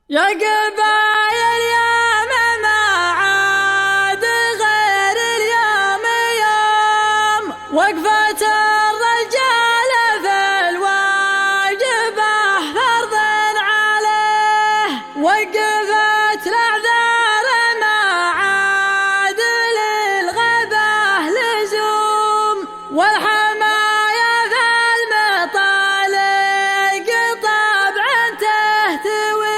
يا قبايل يا ما عاد غير اليوم يوم وقفة الرجال في الواجبة فرض عليه وقفت الأعذار ما عاد للغبة لزوم والحماية في المطالق طبعا تهتوي.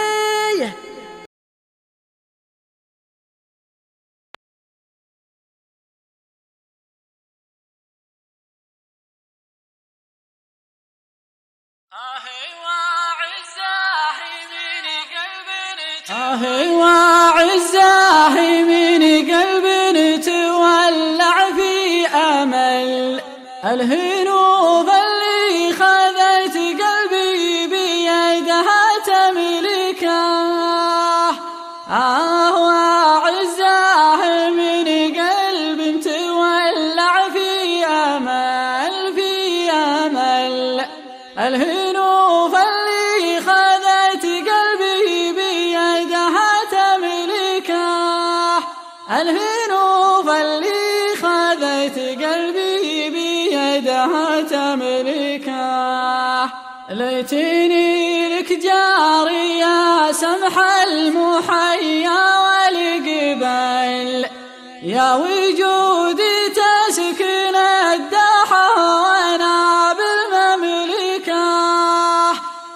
وعزاه من قلب تولع في أمل الهنوب اللي خذت قلبي بيدها تملكه. وعزاه من قلب تولع في أمل الهنوب اللي خذت قلبي بيدها تملكه. الهنوب اللي خذت قلبي بيدها تملكه. ليتني لك جاري يا سمح المحيا والقبل يا وجودي تسكن الدحى وانا بالمملكه.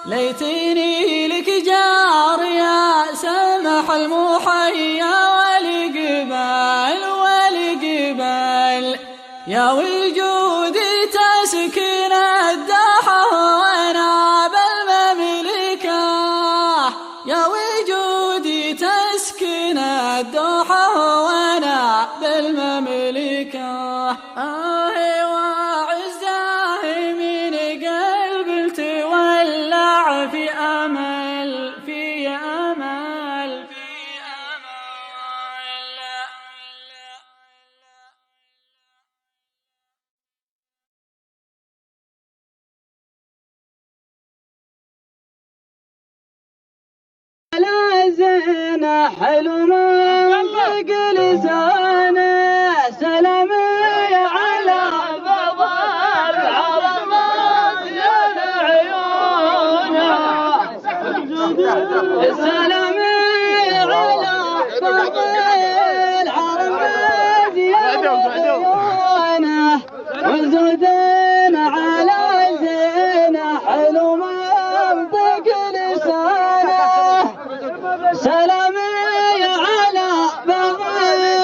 ليتني لك جاري يا سمح المحيا والقبل يا وجودي تسكن الدحى وانا بالمملكه. يا وجودي تسكن الدحى وانا بالمملكه. وعزاه من قلب تولع في امل لا زين حلو منطق لسانه سلامي على بابا العرب زين عيونه. سلامي على بابا العرب زين عيونه وزودين على زين حلو منطق لسانه. سلامي على بابا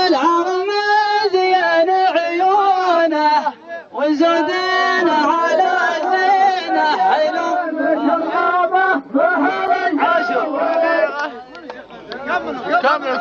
العرب زين عيونه وزودين على زين حلو كملوا